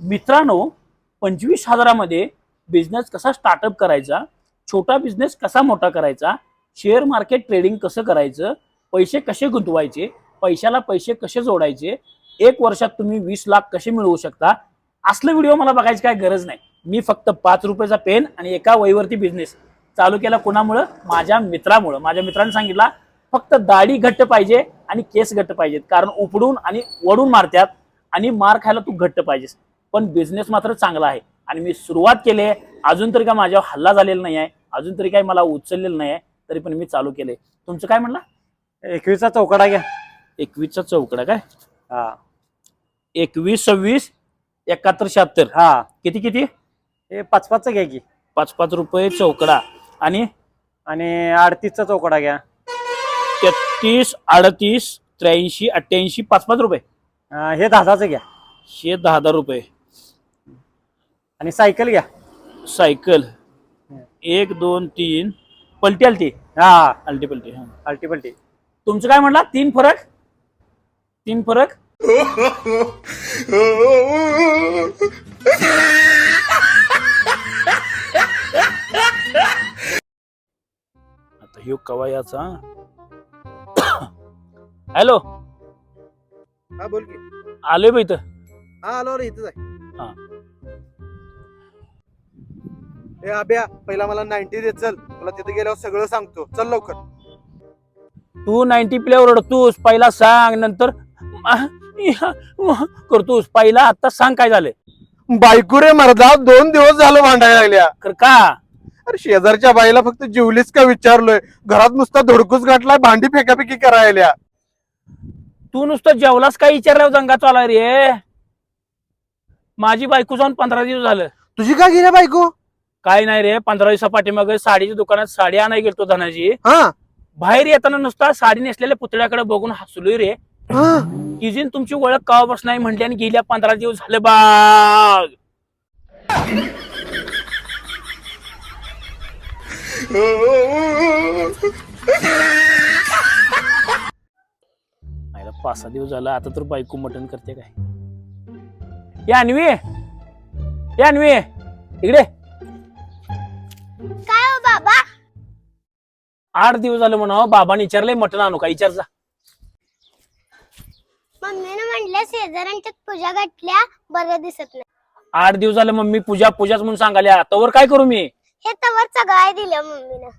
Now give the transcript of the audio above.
मित्रांनो, 25,000मध्ये बिझनेस कसा स्टार्टअप करायचा, छोटा बिझनेस कसा मोठा करायचा, शेअर मार्केट ट्रेडिंग कसं करायचं, पैसे कसे गुंतवायचे, पैशाला पैसे कसे जोडायचे, 1 वर्षात तुम्ही 20 लाख कसे मिळवू शकता, असले व्हिडिओ मला बघायची काय गरज नाही. मी फक्त 5 रुपयाचा पेन आणि एका वहीवरती बिझनेस चालू केला. कोणामुळं? माझ्या मित्रामुळं. माझ्या मित्रांनी सांगितला फक्त दाढी घट्ट पाहिजे आणि केस घट्ट पाहिजेत, कारण उपडून आणि वडून मारतात आणि मार खायला तू घट्ट पाहिजेस. पण बिझनेस मात्र चांगला आहे आणि मी सुरुवात केली आहे. अजून तरी काय माझ्यावर हल्ला झालेला नाही आहे, अजून तरी काय मला उचललेलं नाही आहे, तरी पण मी चालू केले. तुमचं काय म्हणला? 21चा चौकडा घ्या. 21चा चौकडा काय? हा 21 26 71 76. हा किती किती? हे 5-5चा घ्या की. 5-5 रुपये चौकडा. आणि 38चा चौकडा घ्या. 33 38 83 88 5-5 रुपये. हे 10चं घ्या. हे 10 रुपये. आणि सायकल घ्या. सायकल 1 2 3 पलटी आलती. हा आलटी पलटी. हा अल्टी पल्टी. तुमचं काय म्हणला? 3 फरक. 3 फरक. आता ह्यो कवा याचा. हॅलो, हा बोल की. आलोय बाई इथं. हा आलो रे, इथंच आहे. हा. ए अभ्या, पहिला मला 90 दे. चल, तुला तिथे गेल्यावर सगळं सांगतो. चल लवकर. तू 90 प्लेवर रडतोस, पहिला सांग, नंतर करतोस. पहिला आता सांग काय झालंय. बायको रे मर्दा, 2 दिवस झालं भांडायला लागल्या. कर का? अरे शेजारच्या बाईला फक्त जेवलीस का विचारलोय, घरात नुसता धडकूस गाठलाय, भांडी फेकाफेकी करायला. तू नुसतं जेवलास काय विचारल्यावर दंगा चालू रे. माझी बायको जाऊन 15 दिवस झालं. तुझी काय गेल्या बायको? काय नाही रे, 15 दिवसा पाठीमागे साडीच्या दुकानात साडी आणायला गेलतो धनाजी. हा बाहेर येताना नुसता साडी नेसलेल्या पुतळ्याकडे बघून हसलोय रे. हा. इजिन तुमची ओळख कावापासून नाही म्हणली आणि गेल्या 15 दिवस झाले बाग. आईला 5-6 दिवस झाला. आता तर बायको मटण करते काय. या अन्वी, या अन्वी इकडे. काय हो बाबा? 8 दिवस झालं म्हणा. बाबाने विचारलंय मटण आणू का, विचारचा. मम्मीने म्हटलं शेजाऱ्यांच्यात पूजा घातल्या, बरं दिसत नाही. 8 दिवस झालं मम्मी पूजाच म्हणून सांगाल्या. तवर काय करू मी? हे तवर सगळं दिलं मम्मीनं.